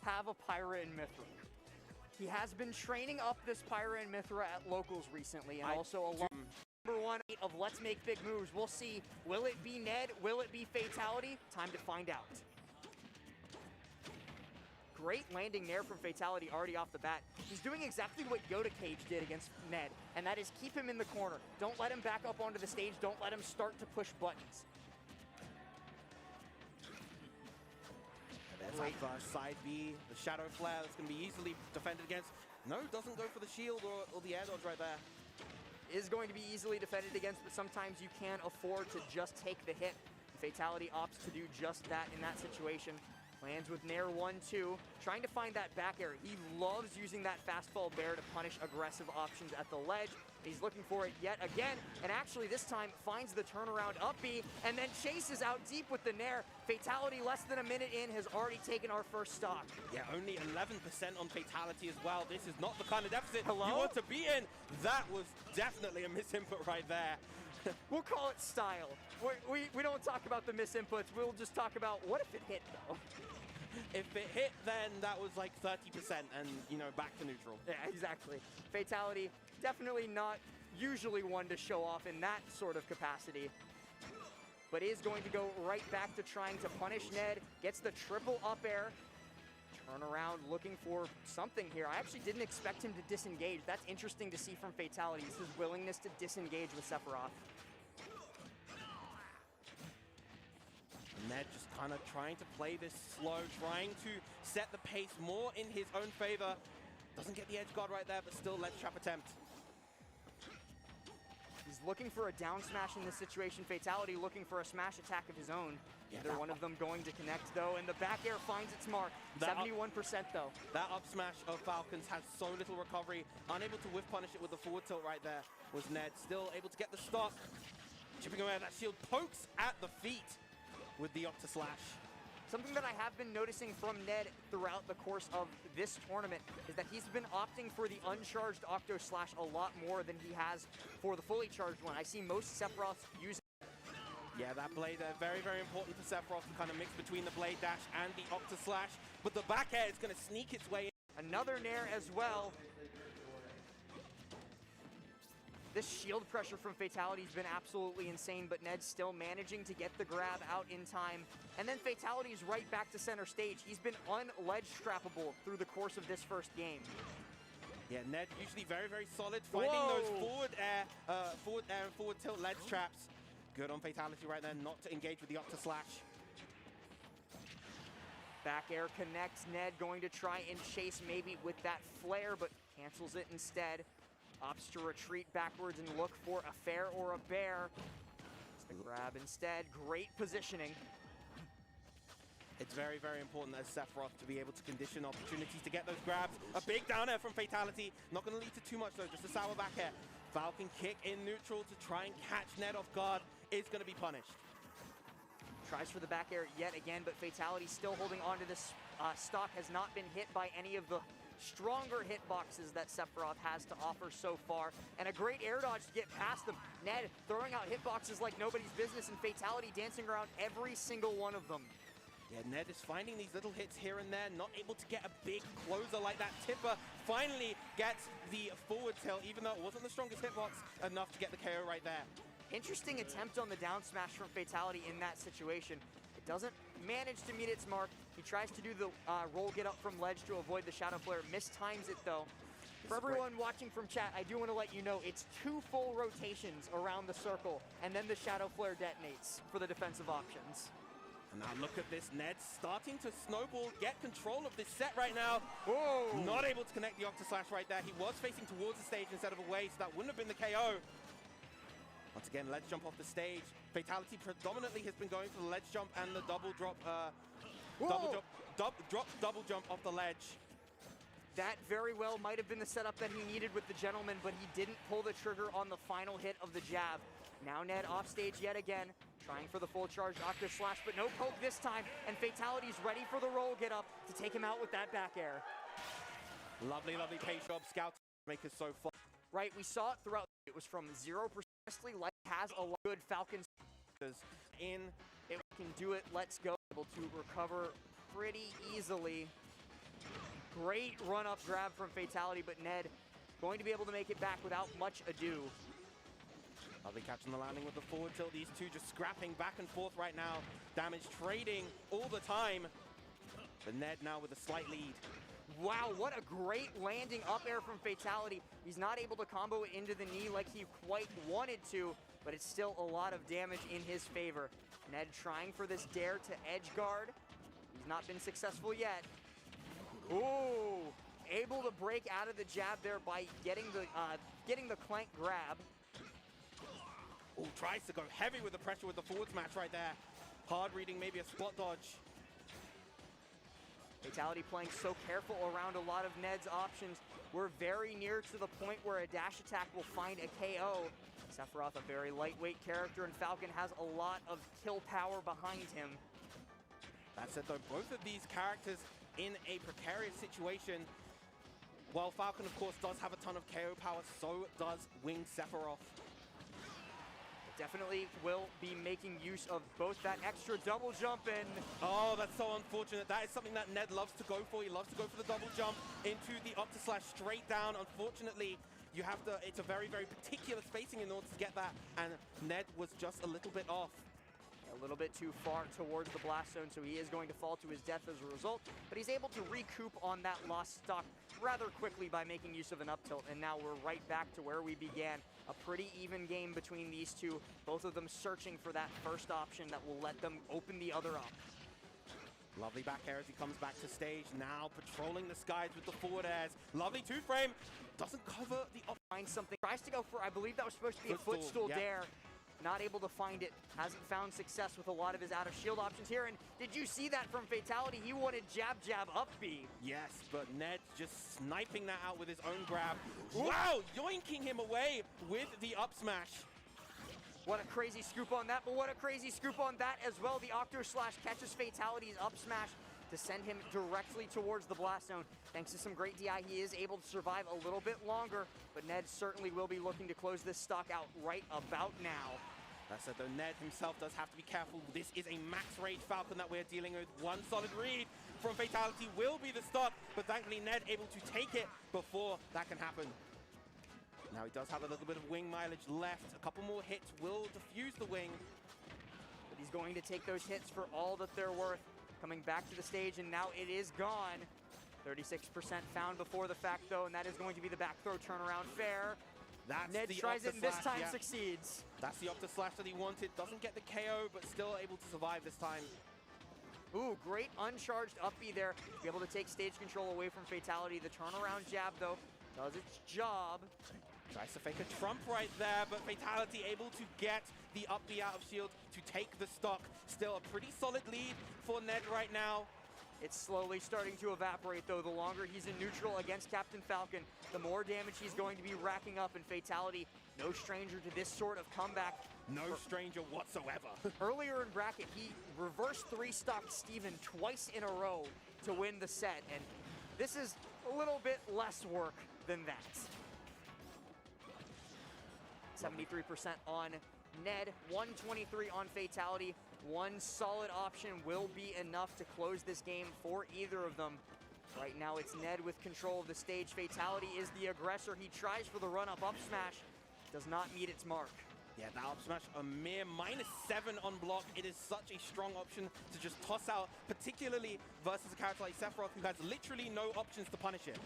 have a Pyra and Mithra. He has been training up this Pyra and Mithra at locals recently, and also a number 1 of Let's Make Big Moves. We'll see, will it be Ned? Will it be Fatality? Time to find out. Great landing there from Fatality already off the bat. He's doing exactly what Yoda Cage did against Ned, and that is keep him in the corner. Don't let him back up onto the stage. Don't let him start to push buttons. There's that side B, the Shadow Flare that's going to be easily defended against. No, doesn't go for the shield or the air dodge right there. Is going to be easily defended against, but sometimes you can't afford to just take the hit. Fatality opts to do just that in that situation. Lands with Nair 1-2, trying to find that back air. He loves using that fastfall bear to punish aggressive options at the ledge. He's looking for it yet again, and actually this time finds the turnaround up B, and then chases out deep with the Nair. Fatality less than a minute in has already taken our first stock. Yeah, only 11% on Fatality as well. This is not the kind of deficit you Hello? want to be in. That was definitely a misinput right there. We'll call it style. We don't talk about the misinputs. We'll just talk about what if it hit, though. If it hit, then that was like 30% and, you know, back to neutral. Yeah, exactly. Fatality, definitely not usually one to show off in that sort of capacity, but is going to go right back to trying to punish Ned. Gets the triple up air. Turn around looking for something here. I actually didn't expect him to disengage. That's interesting to see from Fatality, his willingness to disengage with Sephiroth. Ned just kind of trying to play this slow, trying to set the pace more in his own favor. Doesn't get the edge guard right there, but still ledge trap attempt. He's looking for a down smash in this situation. Fatality looking for a smash attack of his own. Yeah, Either one of them going to connect, though, and the back air finds its mark. 71%, though. That up smash of Falcons has so little recovery. Unable to whiff punish it with the forward tilt right there was Ned. Still able to get the stock. Chipping away at that shield. Pokes at the feet with the Octa Slash. Something that I have been noticing from Ned throughout the course of this tournament is that he's been opting for the uncharged Octo Slash a lot more than he has for the fully charged one. I see most Sephiroths using. Yeah, that blade very, very important for Sephiroth to kind of mix between the blade dash and the Octa Slash. But the back air is going to sneak its way in. Another Nair as well. This shield pressure from Fatality has been absolutely insane, but Ned's still managing to get the grab out in time. And then Fatality's right back to center stage. He's been un-ledge strappable through the course of this first game. Yeah, Ned usually very, very solid, finding those forward air and forward tilt ledge traps. Good on Fatality right there, not to engage with the Octa Slash. Back air connects. Ned going to try and chase maybe with that flare, but cancels it instead. Opts to retreat backwards and look for a fair or a bear. It's the grab instead. Great positioning. It's very, very important as Sephiroth to be able to condition opportunities to get those grabs. A big down air from Fatality. Not going to lead to too much though, just a sour back air. Falcon kick in neutral to try and catch Ned off guard is going to be punished. Tries for the back air yet again, but Fatality still holding on to this stock. Has not been hit by any of the stronger hitboxes that Sephiroth has to offer so far. And a great air dodge to get past them. Ned throwing out hitboxes like nobody's business, and Fatality dancing around every single one of them. Yeah, Ned is finding these little hits here and there, not able to get a big closer like that. Tipper finally gets the forward tilt, even though it wasn't the strongest hitbox, enough to get the KO right there. Interesting attempt on the down smash from Fatality in that situation. It doesn't manage to meet its mark. He tries to do the roll get up from ledge to avoid the Shadow Flare. Mistimes it though. For everyone watching from chat, I do want to let you know it's 2 full rotations around the circle, and then the Shadow Flare detonates for the defensive options. And now look at this, Ned starting to snowball, get control of this set right now. Whoa! Not able to connect the Octa Slash right there. He was facing towards the stage instead of away, so that wouldn't have been the KO. Once again, ledge jump off the stage. Fatality predominantly has been going for the ledge jump and the double drop, double jump off the ledge. That very well might have been the setup that he needed with the gentleman, but he didn't pull the trigger on the final hit of the jab. Now Ned off stage yet again, trying for the full charge Octa Slash, but no poke this time, and Fatality's ready for the roll get up to take him out with that back air. Lovely, lovely pace job, Scout makers so far. Right, we saw it throughout. It was from 0%. Like has a lot of good Falcons in. It can do it. Let's go. Able to recover pretty easily. Great run-up grab from Fatality, but Ned going to be able to make it back without much ado. Lovely catching the landing with the forward tilt. These two just scrapping back and forth right now. Damage trading all the time. But Ned now with a slight lead. Wow, what a great landing up air from Fatality. He's not able to combo it into the knee like he quite wanted to, but it's still a lot of damage in his favor. Ned trying for this dare to edge guard. He's not been successful yet. Ooh, able to break out of the jab there by getting the clank grab. Ooh, tries to go heavy with the pressure with the forward smash right there. Hard reading, maybe a spot dodge. Fatality playing so careful around a lot of Ned's options. We're very near to the point where a dash attack will find a KO. Sephiroth, a very lightweight character, and Falcon has a lot of kill power behind him. That said though, both of these characters in a precarious situation. While Falcon, of course, does have a ton of KO power, so does Winged Sephiroth. Definitely will be making use of both that extra double jump and... Oh, that's so unfortunate. That is something that Ned loves to go for. He loves to go for the double jump into the up to slash straight down. Unfortunately, you have to, it's a very, very particular spacing in order to get that, and Ned was just a little bit off. A little bit too far towards the blast zone, so he is going to fall to his death as a result, but he's able to recoup on that lost stock rather quickly by making use of an up tilt, and now we're right back to where we began. A pretty even game between these two, both of them searching for that first option that will let them open the other up. Lovely back air as he comes back to stage, now patrolling the skies with the forward airs. Lovely two-frame, doesn't cover the up. Find something, tries to go for, I believe that was supposed to be a footstool dare. Not able to find it, hasn't found success with a lot of his out of shield options here, and did you see that from Fatality? He wanted jab, jab, up B. Yes, but Ned just sniping that out with his own grab. Wow, yoinking him away with the up smash. What a crazy scoop on that, but what a crazy scoop on that as well. The Octo Slash catches Fatality's up smash to send him directly towards the blast zone. Thanks to some great DI, he is able to survive a little bit longer, but Ned certainly will be looking to close this stock out right about now. That said though, Ned himself does have to be careful. This is a max rage Falcon that we're dealing with. One solid read from Fatality will be the stock, but thankfully Ned able to take it before that can happen. Now he does have a little bit of wing mileage left. A couple more hits will defuse the wing. But he's going to take those hits for all that they're worth. Coming back to the stage, and now it is gone. 36% found before the fact, though, and that is going to be the back throw turnaround fair. That's Ned tries it, and this time succeeds. That's the up to slash that he wanted. Doesn't get the KO, but still able to survive this time. Ooh, great uncharged up B there. Be able to take stage control away from Fatality. The turnaround jab, though, does its job. Tries to fake a trump right there, but Fatality able to get the up B out of shield to take the stock. Still a pretty solid lead for Ned right now. It's slowly starting to evaporate, though. The longer he's in neutral against Captain Falcon, the more damage he's going to be racking up, and Fatality, no stranger to this sort of comeback. No stranger whatsoever. Earlier in bracket, he reverse 3-stocked Steven twice in a row to win the set, and this is a little bit less work than that. 73% on Ned, 123 on Fatality. One solid option will be enough to close this game for either of them. Right now it's Ned with control of the stage. Fatality is the aggressor. He tries for the run-up up smash. Does not meet its mark. Yeah, that up smash, a mere -7 on block. It is such a strong option to just toss out, particularly versus a character like Sephiroth, who has literally no options to punish it.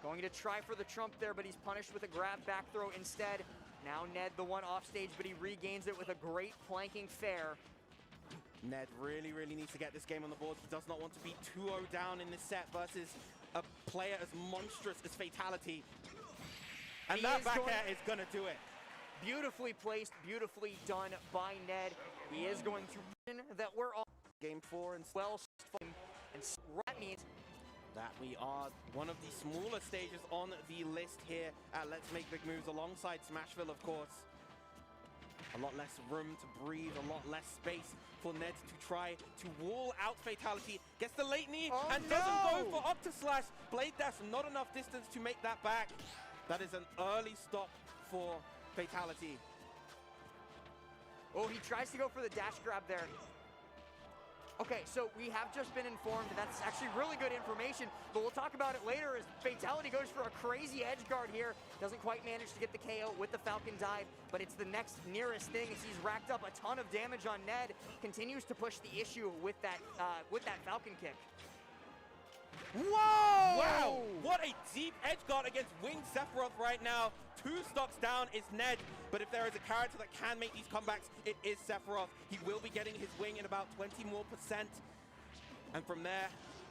Going to try for the trump there, but he's punished with a grab back throw instead. Now Ned the one off stage, but he regains it with a great flanking fair. Ned really, really needs to get this game on the board. He does not want to be 2-0 down in this set versus a player as monstrous as Fatality. And that back air is going to do it. Beautifully placed, beautifully done by Ned. He is going to win that we're on Game 4 and well, and that means that we are one of the smaller stages on the list here at Let's Make Big Moves, alongside Smashville, of course. A lot less room to breathe, a lot less space for Ned to try to wall out Fatality. Gets the late knee and doesn't go for up to slash. Blade dash, not enough distance to make that back. That is an early stop for Fatality. Oh, he tries to go for the dash grab there. Okay, so we have just been informed, that's actually really good information, but we'll talk about it later as Fatality goes for a crazy edge guard here. Doesn't quite manage to get the KO with the Falcon dive, but it's the next nearest thing as he's racked up a ton of damage on Ned. Continues to push the issue with that Falcon kick. Whoa! Wow! What a deep edge guard against Winged Sephiroth right now. 2 stocks down is Ned, but if there is a character that can make these comebacks, it is Sephiroth. He will be getting his wing in about 20% more, and from there,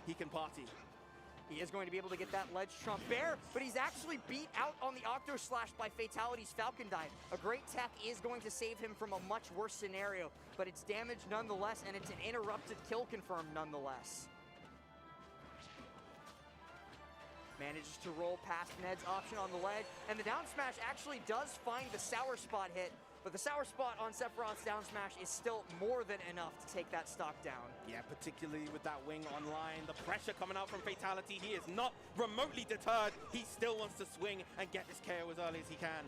he can party. He is going to be able to get that ledge trump bear, but he's actually beat out on the Octo Slash by Fatality's Falcon dive. A great tech is going to save him from a much worse scenario, but it's damage nonetheless, and it's an interrupted kill confirm nonetheless. Manages to roll past Ned's option on the ledge, and the down smash actually does find the sour spot hit, but the sour spot on Sephiroth's down smash is still more than enough to take that stock down. Yeah, particularly with that wing online, the pressure coming out from Fatality, he is not remotely deterred. He still wants to swing and get this KO as early as he can.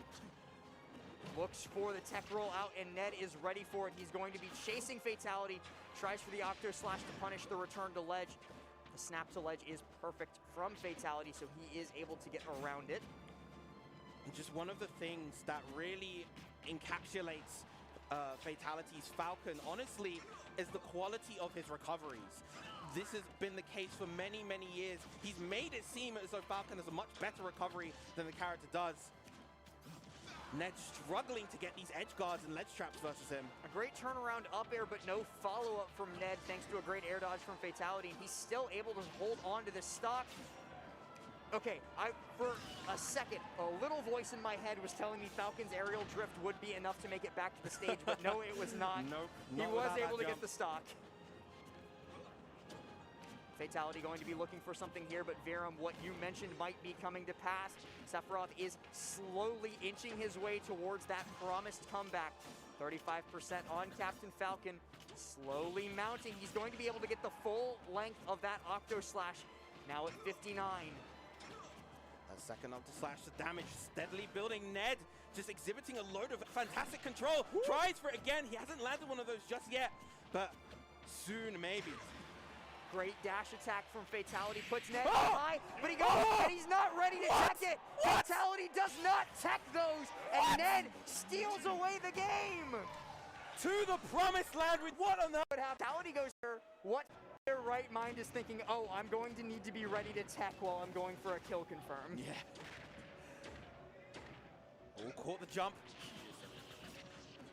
Looks for the tech roll out, and Ned is ready for it. He's going to be chasing Fatality, tries for the Octo Slash to punish the return to ledge. The snap to ledge is perfect from Fatality, so he is able to get around it. And just one of the things that really encapsulates Fatality's Falcon, honestly, is the quality of his recoveries. This has been the case for many, many years. He's made it seem as though Falcon has a much better recovery than the character does. Ned struggling to get these edge guards and ledge traps versus him. A great turnaround up air, but no follow-up from Ned thanks to a great air dodge from Fatality, and he's still able to hold on to this stock. Okay, for a second, a little voice in my head was telling me Falcon's aerial drift would be enough to make it back to the stage, but no, it was not. Nope. He was able to get the stock. Fatality going to be looking for something here, but Virum, what you mentioned might be coming to pass. Sephiroth is slowly inching his way towards that promised comeback. 35% on Captain Falcon, slowly mounting. He's going to be able to get the full length of that Octo Slash, now at 59. A second Octo Slash, the damage steadily building. Ned just exhibiting a load of fantastic control. Woo! Tries for it again. He hasn't landed one of those just yet, but soon maybe. Great dash attack from Fatality, puts Ned high, but he goes, and he's not ready to tech it. Fatality does not tech those, and Ned steals away the game. To the promised land with what on the... Fatality goes there, what their right mind is thinking, oh, I'm going to need to be ready to tech while I'm going for a kill confirm. Yeah. Oh, caught the jump.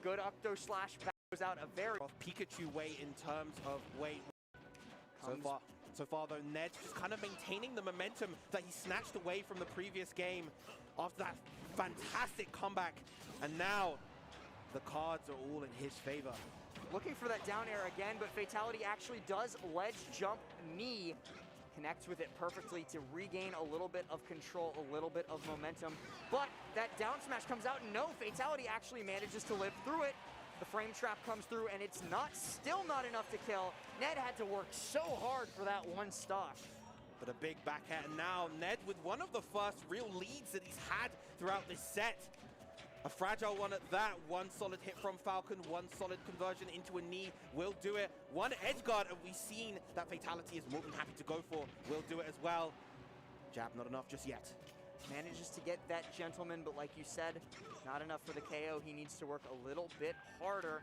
Good Octo Slash back goes out a very... Pikachu way in terms of weight. So far though, Ned just kind of maintaining the momentum that he snatched away from the previous game after that fantastic comeback. And now the cards are all in his favor. Looking for that down air again, but Fatality actually does ledge jump knee. Connects with it perfectly to regain a little bit of control, a little bit of momentum. But that down smash comes out, and no, Fatality actually manages to live through it. The frame trap comes through, and it's still not enough to kill. Ned had to work so hard for that one stock. But a big backhand, and now Ned with one of the first real leads that he's had throughout this set. A fragile one at that. One solid hit from Falcon, one solid conversion into a knee will do it. One edge guard, and we've seen that Fatality is more than happy to go for. Will do it as well. Jab not enough just yet. Manages to get that gentleman, but like you said, not enough for the KO. He needs to work a little bit harder.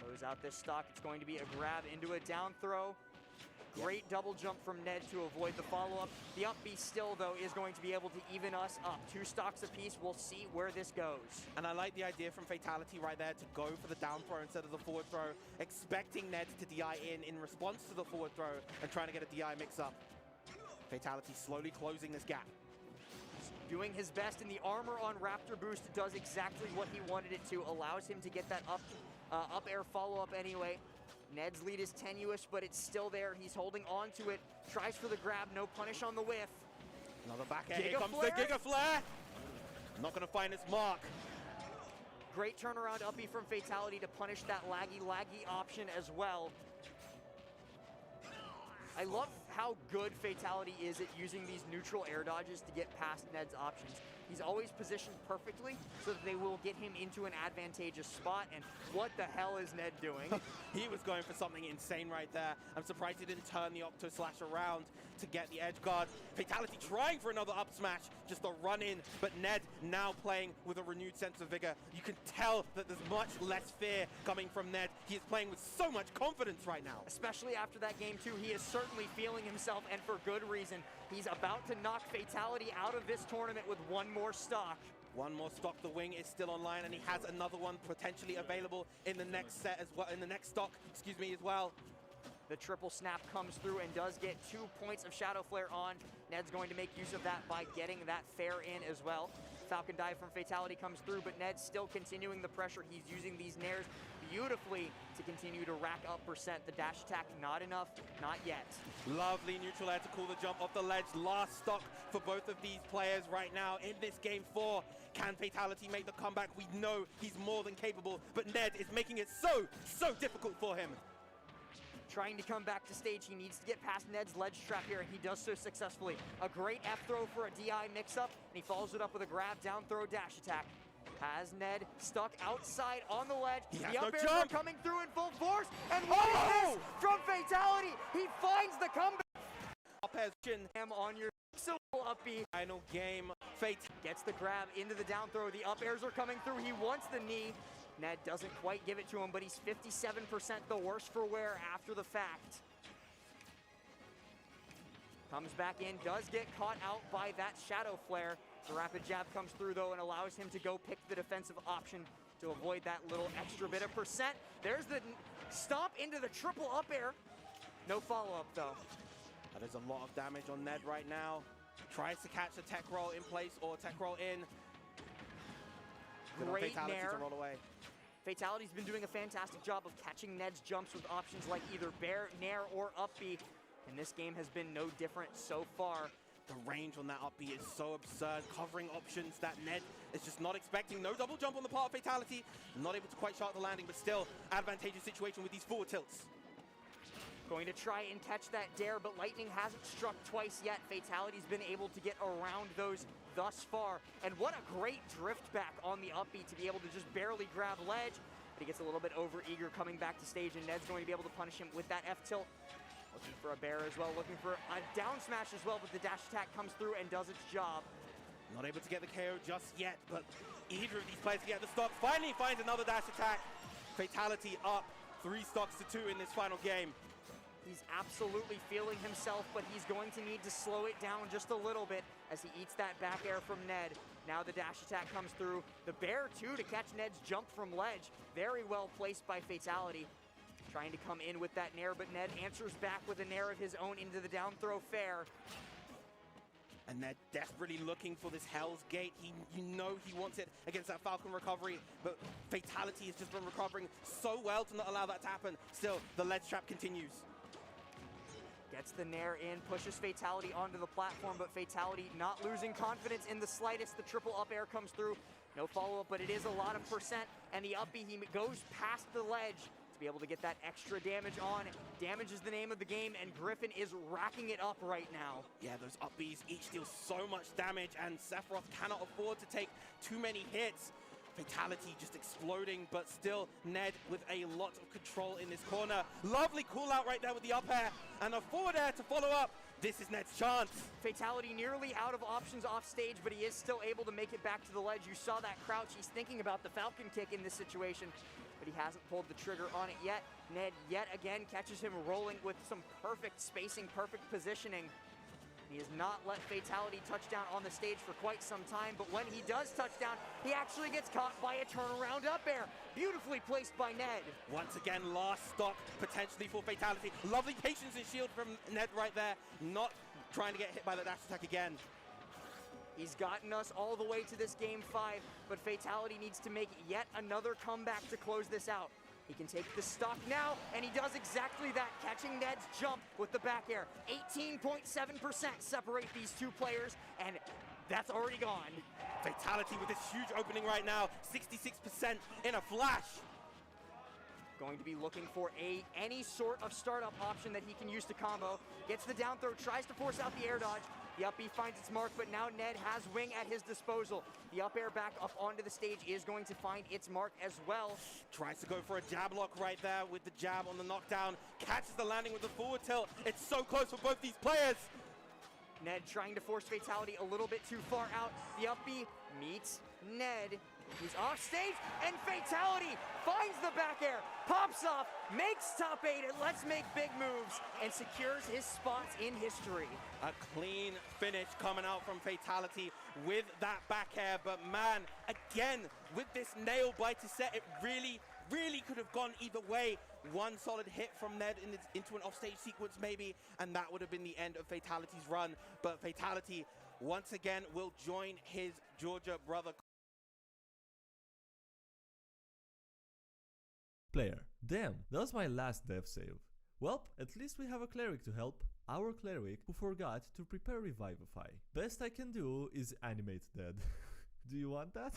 Close out this stock. It's going to be a grab into a down throw. Great double jump from Ned to avoid the follow-up. The up B still, though, is going to be able to even us up. 2 stocks apiece. We'll see where this goes. And I like the idea from Fatality right there to go for the down throw instead of the forward throw, expecting Ned to DI in response to the forward throw and trying to get a DI mix-up. Fatality slowly closing this gap. Doing his best, and the armor on Raptor Boost does exactly what he wanted it to. Allows him to get that up air follow-up anyway. Ned's lead is tenuous, but it's still there. He's holding on to it. Tries for the grab, no punish on the whiff. Another back air. Here comes the Giga Flare. Not going to find its mark. Great turnaround uppy from Fatality to punish that laggy option as well. I love how good Fatality is at using these neutral air dodges to get past Ned's options. He's always positioned perfectly so that they will get him into an advantageous spot. And what the hell is Ned doing? He was going for something insane right there. I'm surprised he didn't turn the Octo Slash around to get the edge guard. Fatality trying for another up smash, just a run in, but Ned now playing with a renewed sense of vigor. You can tell that there's much less fear coming from Ned. He is playing with so much confidence right now. Especially after that game too, he is certainly feeling himself, and for good reason. He's about to knock Fatality out of this tournament with one more stock. One more stock. The wing is still online, and he has another one potentially available in the next set as well, in the next stock, excuse me, as well. The triple snap comes through and does get 2 points of Shadow Flare on. Ned's going to make use of that by getting that fair in as well. Falcon dive from Fatality comes through, but Ned's still continuing the pressure. He's using these nairs beautifully to continue to rack up percent. The dash attack, not enough, not yet. Lovely neutral air to call the jump off the ledge. Last stock for both of these players right now in this game 4. Can Fatality make the comeback? We know he's more than capable, but Ned is making it so difficult for him. Trying to come back to stage, he needs to get past Ned's ledge trap here, and he does so successfully. A great F throw for a DI mix-up, and he follows it up with a grab, down throw, dash attack. Has Ned stuck outside on the ledge. The up airs are coming through in full force, and what is this from Fatality? He finds the comeback. Up airs on your up B. Final game. Fate gets the grab into the down throw. The up airs are coming through. He wants the knee. Ned doesn't quite give it to him, but he's 57% the worse for wear after the fact. Comes back in, does get caught out by that Shadow Flare. The rapid jab comes through though and allows him to go pick the defensive option to avoid that little extra bit of percent. There's the stomp into the triple up air. No follow-up though. That is a lot of damage on Ned right now. Tries to catch a tech roll in place or tech roll in. Great Fatality nair. to roll away. Fatality's been doing a fantastic job of catching Ned's jumps with options like either Bear, Nair, or up B. And this game has been no different so far. The range on that up B is so absurd, covering options that Ned is just not expecting. No double jump on the part of Fatality. Not able to quite shark the landing, but still advantageous situation with these forward tilts. Going to try and catch that dare, but Lightning hasn't struck twice yet. Fatality's been able to get around those thus far. And what a great drift back on the up B to be able to just barely grab ledge. But he gets a little bit over eager coming back to stage, and Ned's going to be able to punish him with that F tilt. Looking for a bear as well, looking for a down smash as well, but the dash attack comes through and does its job. Not able to get the KO just yet, but either of these players can get the stock. Finally finds another dash attack. Fatality up 3 stocks to 2 in this final game. He's absolutely feeling himself, but he's going to need to slow it down just a little bit as he eats that back air from Ned. Now the dash attack comes through. The bear, too, to catch Ned's jump from ledge. Very well placed by Fatality. Trying to come in with that nair, but Ned answers back with a nair of his own into the down throw fair. And they're desperately looking for this Hell's Gate. You know he wants it against that Falcon recovery, but Fatality has just been recovering so well to not allow that to happen. Still, the ledge trap continues. Gets the nair in, pushes Fatality onto the platform, but Fatality not losing confidence in the slightest. The triple up air comes through. No follow-up, but it is a lot of percent. And the up B, he goes past the ledge to be able to get that extra damage on. Damage is the name of the game, and Griffin is racking it up right now. Yeah, those up Bs each deal so much damage, and Sephiroth cannot afford to take too many hits. Fatality just exploding, but still Ned with a lot of control in this corner. Lovely call out right there with the up air and a forward air to follow up. This is Ned's chance. Fatality nearly out of options off stage, but he is still able to make it back to the ledge. You saw that crouch. He's thinking about the Falcon kick in this situation, but he hasn't pulled the trigger on it yet. Ned yet again catches him rolling with some perfect spacing, perfect positioning. He has not let Fatality touch down on the stage for quite some time, but when he does touch down, he actually gets caught by a turnaround up air. Beautifully placed by Ned. Once again, last stock potentially for Fatality. Lovely patience and shield from Ned right there. Not trying to get hit by the dash attack again. He's gotten us all the way to this game 5, but Fatality needs to make yet another comeback to close this out. He can take the stock now, and he does exactly that, catching Ned's jump with the back air. 18.7% separate these two players, and that's already gone. Fatality with this huge opening right now, 66% in a flash. Going to be looking for any sort of startup option that he can use to combo. Gets the down throw, tries to force out the air dodge. The up B finds its mark, but now Ned has Wing at his disposal. The up air back up onto the stage is going to find its mark as well. Tries to go for a jab lock right there with the jab on the knockdown. Catches the landing with the forward tilt. It's so close for both these players. Ned trying to force fatality a little bit too far out. The up B meets Ned. He's off stage, and fatality finds the back air, pops off, makes top 8, and let's make big moves, and secures his spots in history. A clean finish coming out from fatality with that back air, but man, again, with this nail biter set, it really could have gone either way. One solid hit from Ned into an offstage sequence maybe, and that would have been the end of fatality's run. But fatality, once again, will join his Georgia brother. Player. Damn, that was my last death save. Well, at least we have a cleric to help. Our cleric who forgot to prepare Revivify. Best I can do is animate dead. Do you want that?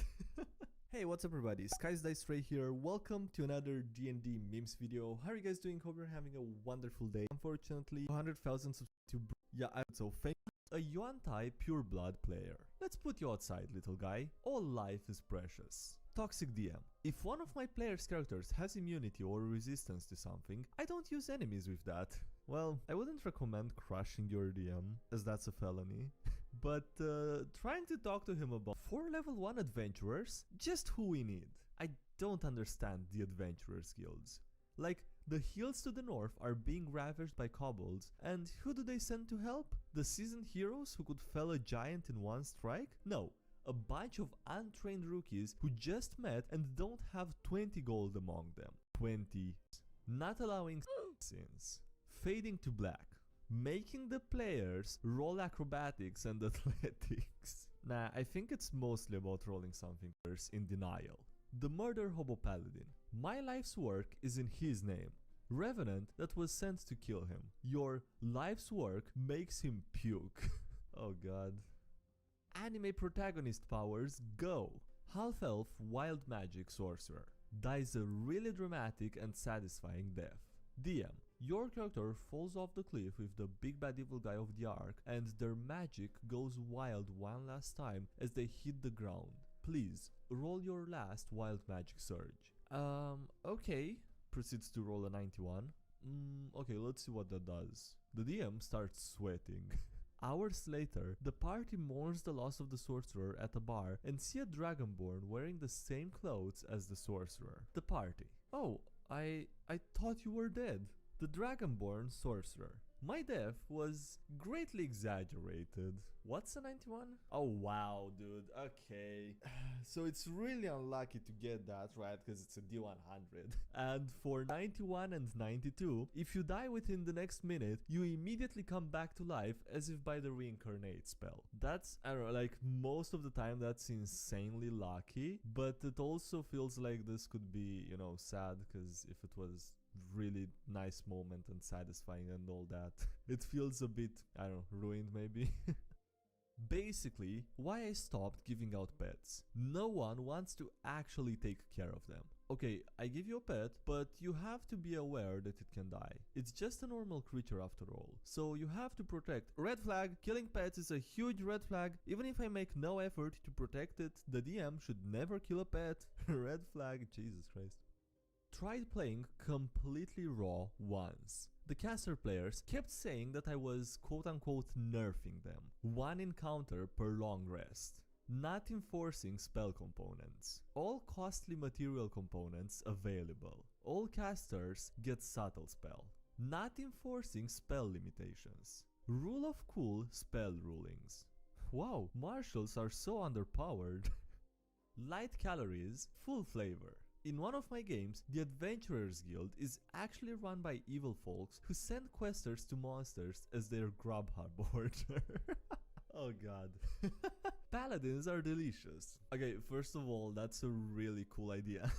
Hey, what's up everybody? Skies Dice Ray here. Welcome to another D&D memes video. How are you guys doing? Hope you're having a wonderful day. Unfortunately, 200,000 subscribers. Yeah, so thank you. A Yuan-Tai pure blood player. Let's put you outside, little guy. All life is precious. Toxic DM. If one of my player's characters has immunity or resistance to something, I don't use enemies with that. Well, I wouldn't recommend crushing your DM, as that's a felony. But trying to talk to him about 4 level 1 adventurers, just who we need. I don't understand the adventurers guilds. Like, the hills to the north are being ravaged by kobolds, and who do they send to help? The seasoned heroes who could fell a giant in one strike? No. A bunch of untrained rookies who just met and don't have 20 gold among them. 20. Not allowing sins. Fading to black. Making the players roll acrobatics and athletics. Nah, I think it's mostly about rolling something first in denial. The murder hobo paladin. My life's work is in his name. Revenant that was sent to kill him. Your life's work makes him puke. Oh god. Anime protagonist powers go. Half-elf wild magic sorcerer. Dies a really dramatic and satisfying death. DM. Your character falls off the cliff with the big bad evil guy of the arc, and their magic goes wild one last time as they hit the ground. Please, roll your last wild magic surge. Okay. Proceeds to roll a 91. Okay, let's see what that does. The DM starts sweating. Hours later, the party mourns the loss of the sorcerer at a bar and see a dragonborn wearing the same clothes as the sorcerer. The party. Oh, I thought you were dead. The dragonborn sorcerer. My death was greatly exaggerated. What's a 91? Oh wow, dude. Okay. So it's really unlucky to get that, right? Because it's a D100. And for 91 and 92, if you die within the next minute, you immediately come back to life as if by the reincarnate spell. That's, I don't know, like most of the time that's insanely lucky, but it also feels like this could be, you know, sad, because if it was really nice moment and satisfying and all that, it feels a bit, I don't know, ruined maybe. Basically, why I stopped giving out pets. No one wants to actually take care of them. Okay, I give you a pet, but you have to be aware that it can die. It's just a normal creature after all. So you have to protect. Red flag, killing pets is a huge red flag. Even if I make no effort to protect it, the DM should never kill a pet. Red flag, Jesus Christ. Tried playing completely raw once. The caster players kept saying that I was quote-unquote nerfing them. One encounter per long rest. Not enforcing spell components. All costly material components available. All casters get subtle spell. Not enforcing spell limitations. Rule of cool spell rulings. Wow, marshals are so underpowered. Light calories, full flavor. In one of my games, the Adventurers Guild is actually run by evil folks who send questers to monsters as their Grubhub order. Oh god. Paladins are delicious. Okay, first of all, that's a really cool idea.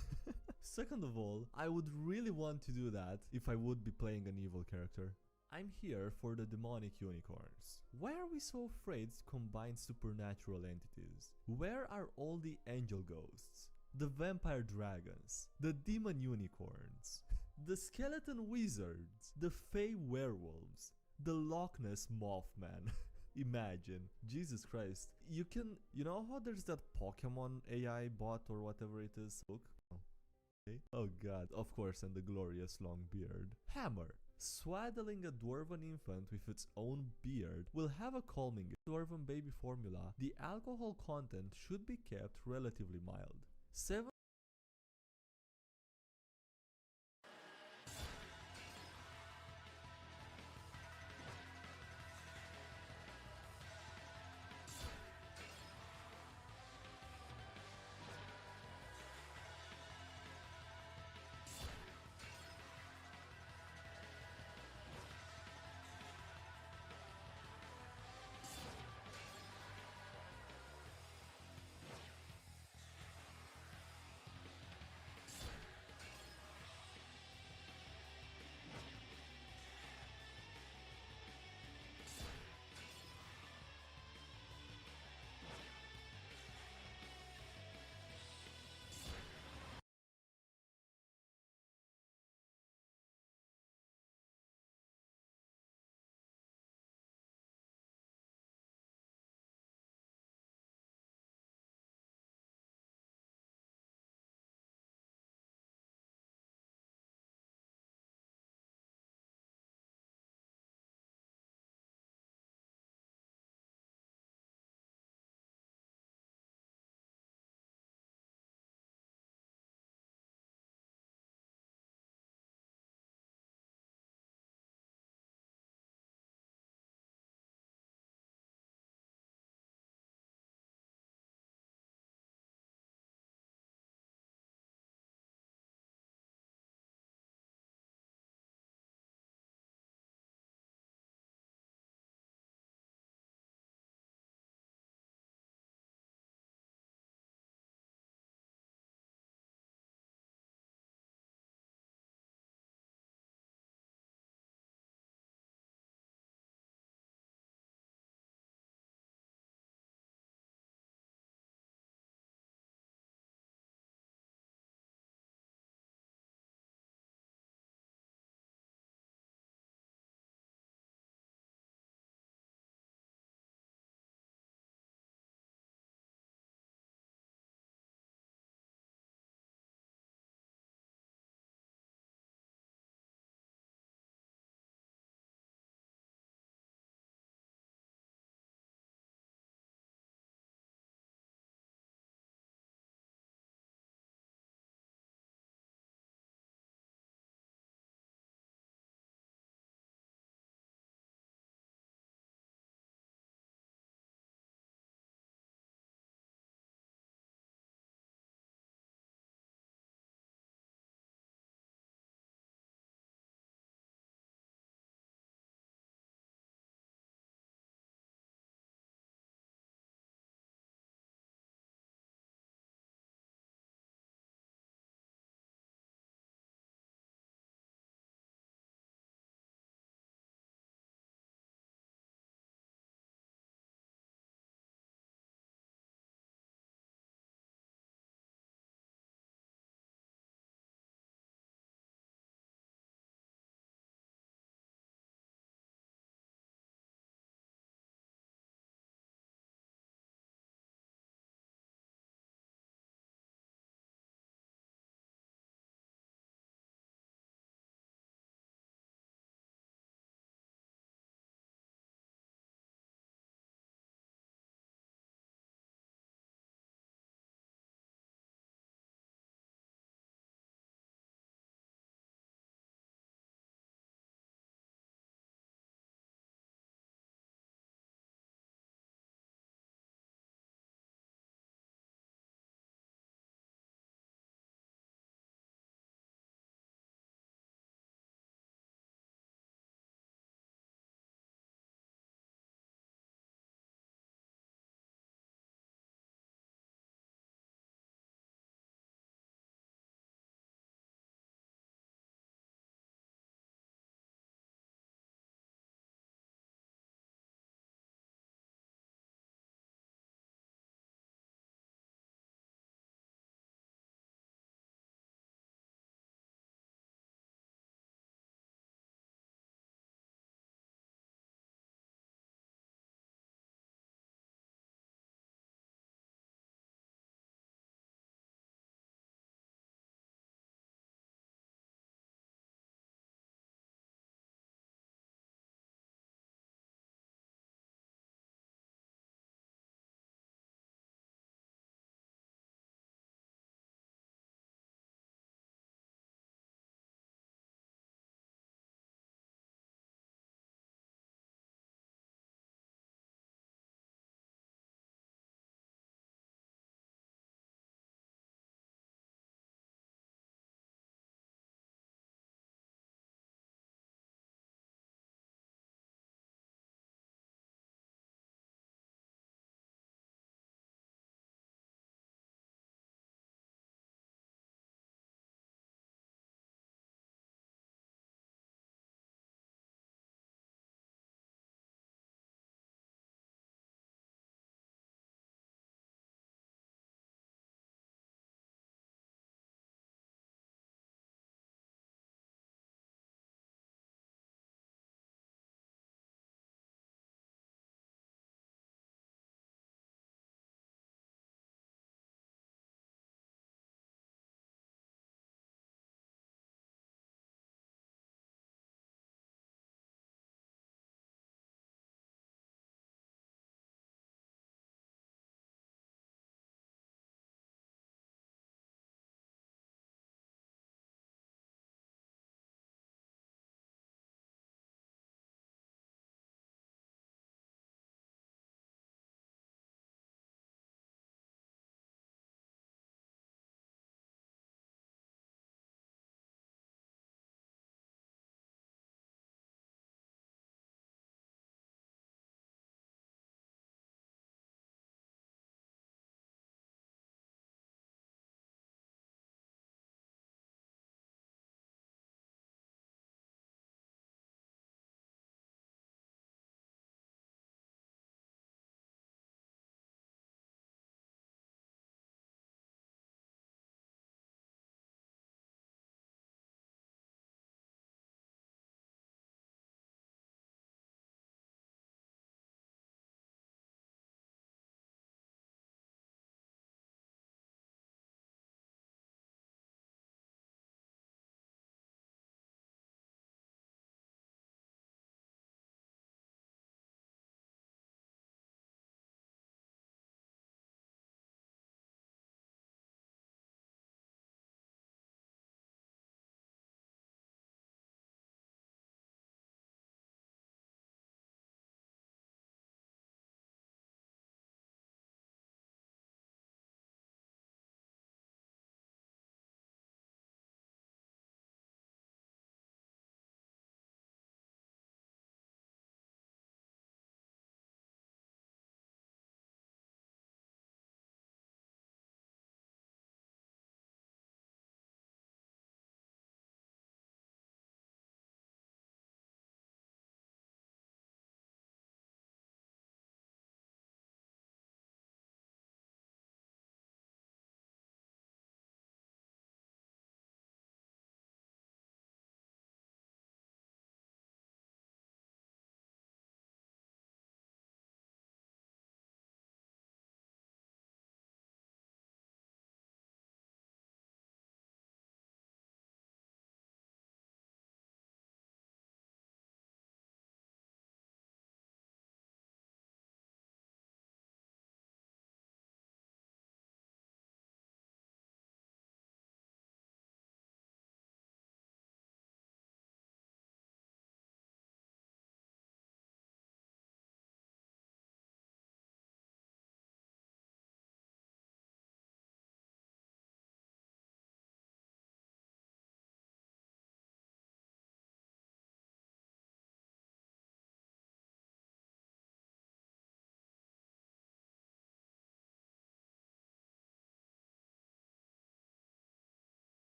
Second of all, I would really want to do that if I would be playing an evil character. I'm here for the demonic unicorns. Why are we so afraid to combine supernatural entities? Where are all the angel ghosts? The vampire dragons, the demon unicorns, the skeleton wizards, the fey werewolves, the Loch Ness Mothman. Imagine, Jesus Christ. You know how there's that Pokemon AI bot or whatever it is? Look. Okay. Oh god, of course, and the glorious long beard. Hammer. Swaddling a dwarven infant with its own beard will have a calming dwarven baby formula. The alcohol content should be kept relatively mild. 7